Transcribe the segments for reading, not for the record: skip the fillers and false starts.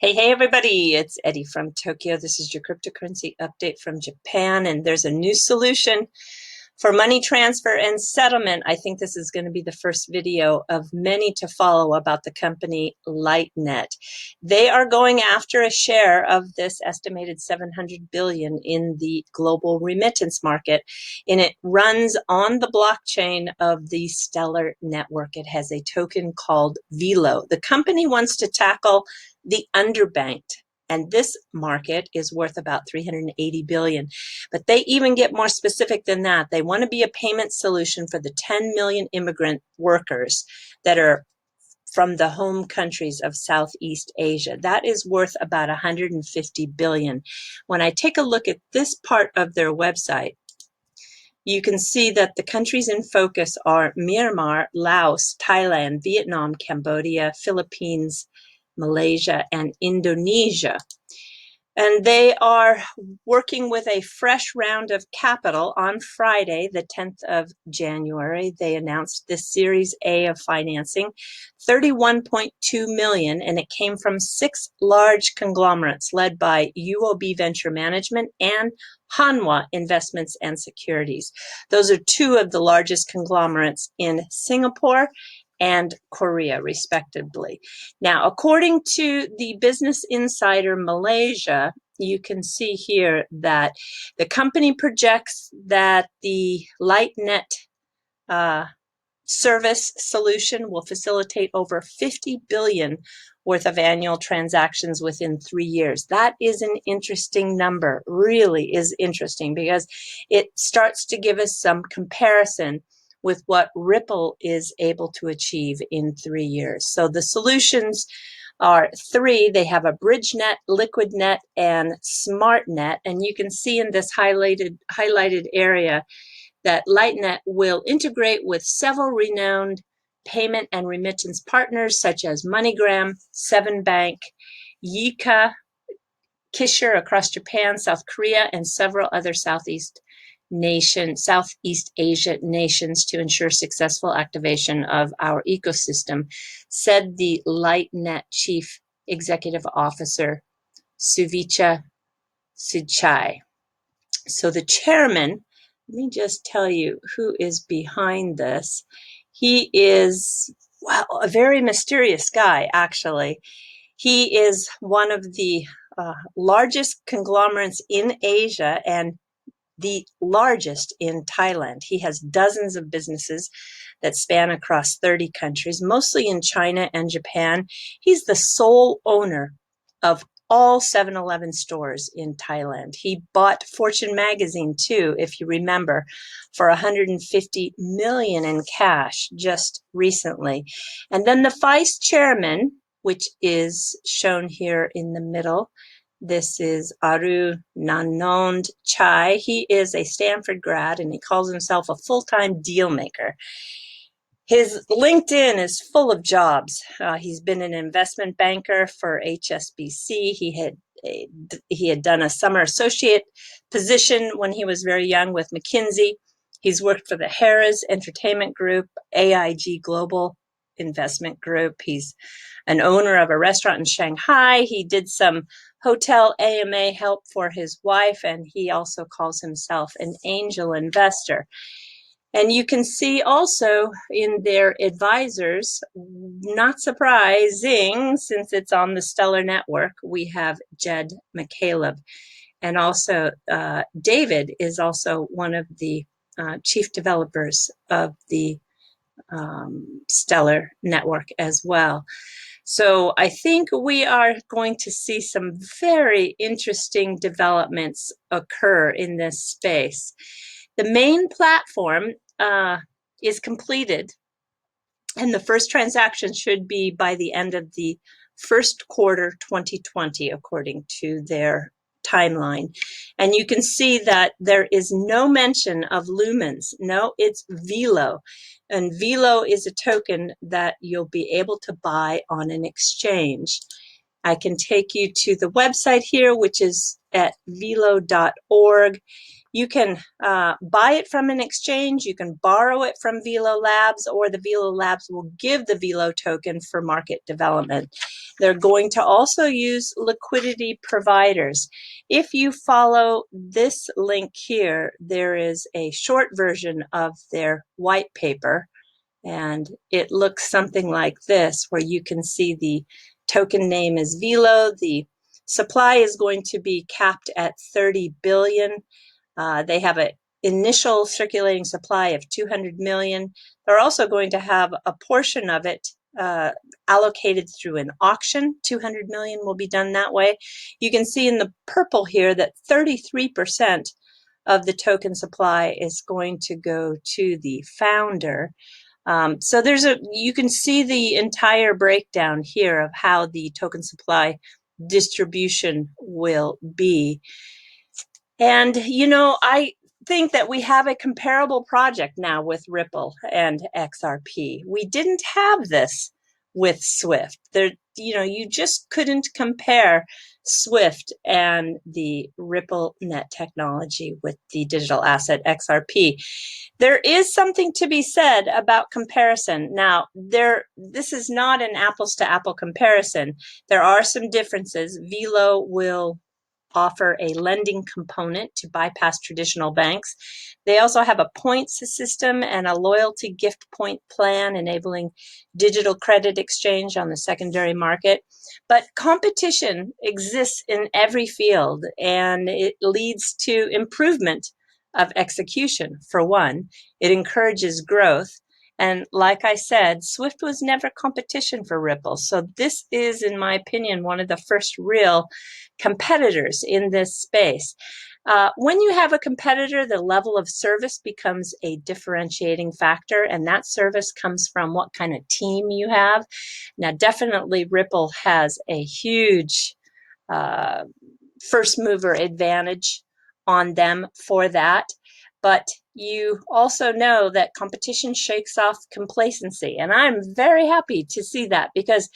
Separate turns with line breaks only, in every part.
Hey, everybody, it's Eddie from Tokyo. This is your cryptocurrency update from Japan, and there's a new solution for money transfer and settlement. I think this is going to be the first video of many to follow about the company Lightnet. They are going after a share of this estimated 700 billion in the global remittance market, and it runs on the blockchain of the Stellar network. It has a token called Velo. The company wants to tackle the underbanked, and this market is worth about 380 billion. But they even get more specific than that. They want to be a payment solution for the 10 million immigrant workers that are from the home countries of Southeast Asia. That is worth about 150 billion. When I take a look at this part of their website, you can see that the countries in focus are Myanmar, Laos, Thailand, Vietnam, Cambodia, Philippines, Malaysia, and Indonesia. And they are working with a fresh round of capital. On Friday, the 10th of January, they announced this Series A of financing, 31.2 million, and it came from 6 large conglomerates led by UOB Venture Management and Hanwha Investments and Securities. Those are 2 of the largest conglomerates in Singapore and Korea, respectively. Now, according to the Business Insider Malaysia, you can see here that the company projects that the Lightnet service solution will facilitate over 50 billion worth of annual transactions within 3 years. That is an interesting number, really is interesting, because it starts to give us some comparison with what Ripple is able to achieve in 3 years. So the solutions are 3. They have a BridgeNet, LiquidNet, and SmartNet. And you can see in this highlighted area that Lightnet will integrate with several renowned payment and remittance partners such as MoneyGram, 7bank, Yika, Kisher across Japan, South Korea, and several other Southeast Asia nations to ensure successful activation of our ecosystem, said the Lightnet Chief Executive Officer, Suvicha Suchai. So the chairman, let me just tell you who is behind this. He is, well, a very mysterious guy, actually. He is one of the largest conglomerates in Asia and the largest in Thailand. He has dozens of businesses that span across 30 countries, mostly in China and Japan. He's the sole owner of all 7-Eleven stores in Thailand. He bought Fortune magazine too, if you remember, for 150 million in cash just recently. And then the vice chairman, which is shown here in the middle, this is Aru Nanond Chai. He is a Stanford grad and he calls himself a full-time deal maker. His LinkedIn is full of jobs. He's been an investment banker for HSBC. He had done a summer associate position when he was very young with McKinsey. He's worked for the Harrah's Entertainment Group, AIG Global Investment Group. He's an owner of a restaurant in Shanghai. He did some hotel AMA help for his wife, and he also calls himself an angel investor. And you can see also in their advisors, not surprising since it's on the Stellar network, we have Jed McCaleb. And also David is also one of the chief developers of the Stellar network as well. So I think we are going to see some very interesting developments occur in this space. The main platform is completed, and the first transaction should be by the end of the first quarter 2020, according to their timeline. And you can see that there is no mention of lumens. No, it's Velo. And Velo is a token that you'll be able to buy on an exchange. I can take you to the website here, which is at velo.org. You can buy it from an exchange, you can borrow it from Velo Labs, or the Velo Labs will give the Velo token for market development. They're going to also use liquidity providers. If you follow this link here, there is a short version of their white paper, and it looks something like this, where you can see the token name is Velo. The supply is going to be capped at 30 billion. They have an initial circulating supply of 200 million. They're also going to have a portion of it allocated through an auction. 200 million will be done that way. You can see in the purple here that 33% of the token supply is going to go to the founder. So you can see the entire breakdown here of how the token supply distribution will be. And, you know, I think that we have a comparable project now with Ripple and XRP. We didn't have this with Swift. You just couldn't compare Swift and the Ripple net technology with the digital asset XRP. There is something to be said about comparison. Now, this is not an apples to apple comparison. There are some differences. Velo will offer a lending component to bypass traditional banks. They also have a points system and a loyalty gift point plan enabling digital credit exchange on the secondary market. But competition exists in every field, and it leads to improvement of execution. For one, it encourages growth. And like I said, Swift was never competition for Ripple. So this is, in my opinion, one of the first real competitors in this space. When you have a competitor, the level of service becomes a differentiating factor, and that service comes from what kind of team you have. Now, definitely Ripple has a huge first mover advantage on them for that. But you also know that competition shakes off complacency. And I'm very happy to see that, because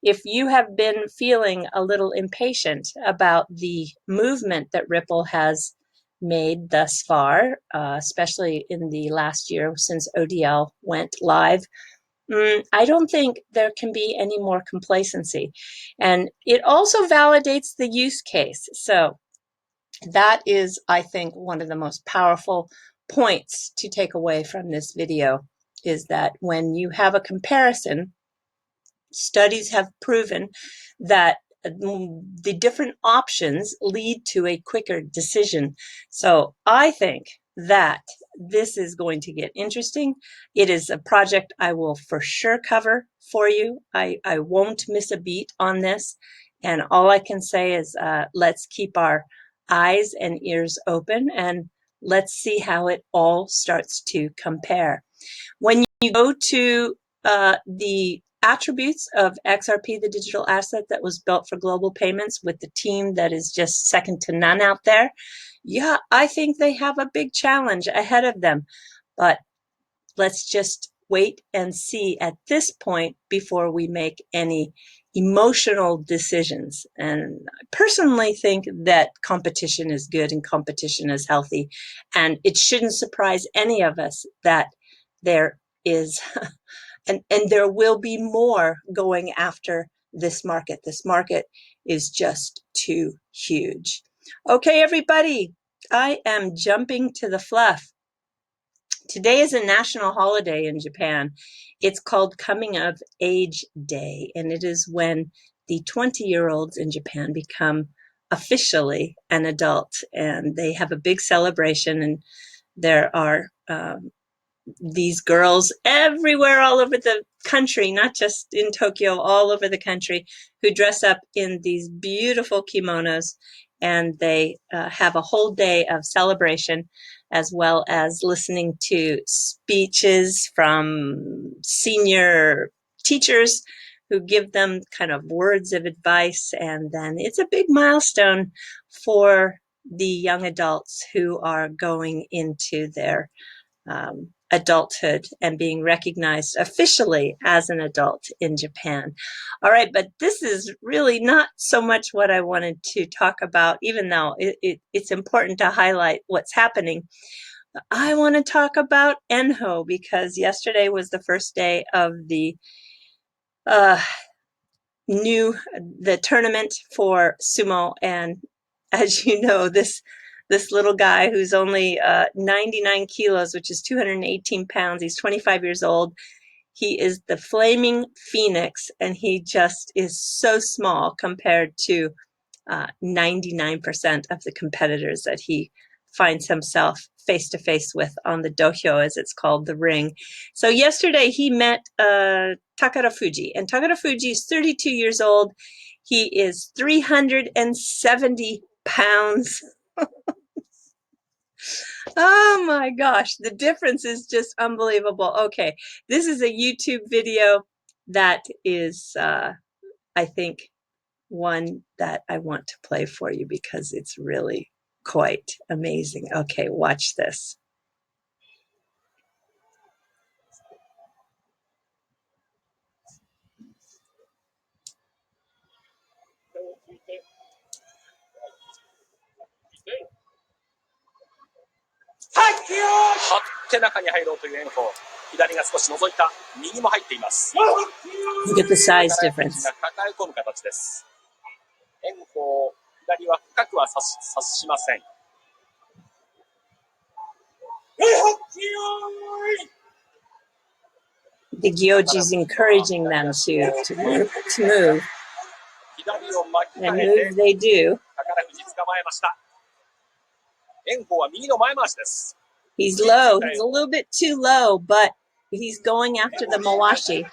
if you have been feeling a little impatient about the movement that Ripple has made thus far, especially in the last year since ODL went live, I don't think there can be any more complacency. And it also validates the use case. So that is, I think, one of the most powerful points to take away from this video, is that when you have a comparison, studies have proven that the different options lead to a quicker decision. So I think that this is going to get interesting. It is a project I will for sure cover for you. I won't miss a beat on this. And all I can say is let's keep our eyes and ears open, and let's see how it all starts to compare. When you go to the attributes of XRP, the digital asset that was built for global payments with the team that is just second to none out there, yeah, I think they have a big challenge ahead of them. But let's just wait and see at this point before we make any emotional decisions. And I personally think that competition is good and competition is healthy. And it shouldn't surprise any of us that there is and there will be more going after this market. This market is just too huge. Okay, everybody, I am jumping to the fluff. Today is a national holiday in Japan. It's called Coming of Age Day, and it is when the 20-year-olds in Japan become officially an adult, and they have a big celebration, and there are these girls everywhere, all over the country, not just in Tokyo, all over the country, who dress up in these beautiful kimonos, and they have a whole day of celebration, as well as listening to speeches from senior teachers who give them kind of words of advice. And then it's a big milestone for the young adults who are going into their adulthood and being recognized officially as an adult in Japan. All right, but this is really not so much what I wanted to talk about, even though it's important to highlight what's happening. I want to talk about Enho because yesterday was the first day of the tournament for sumo, and as you know, this little guy who's only 99 kilos, which is 218 pounds, he's 25 years old. He is the flaming phoenix, and he just is so small compared to 99% of the competitors that he finds himself face to face with on the dohyo, as it's called, the ring. So yesterday he met Takara Fuji, and Takara Fuji is 32 years old. He is 370 pounds. Oh my gosh, the difference is just unbelievable. Okay, this is a YouTube video that is, I think, one that I want to play for you because it's really quite amazing. Okay, watch this. Look at the size difference. The Gyoji is encouraging them to move. And move they do. He's low. He's a little bit too low, but he's going after the mawashi.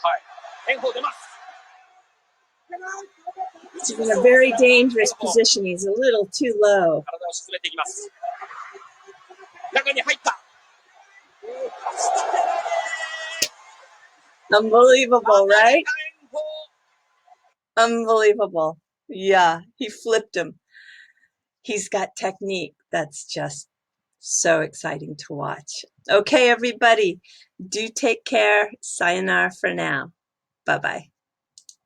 He's in a very dangerous position. He's a little too low. Unbelievable, right? Unbelievable. Yeah, he flipped him. He's got technique that's just so exciting to watch. Okay, everybody, do take care. Sayonara for now. Bye-bye.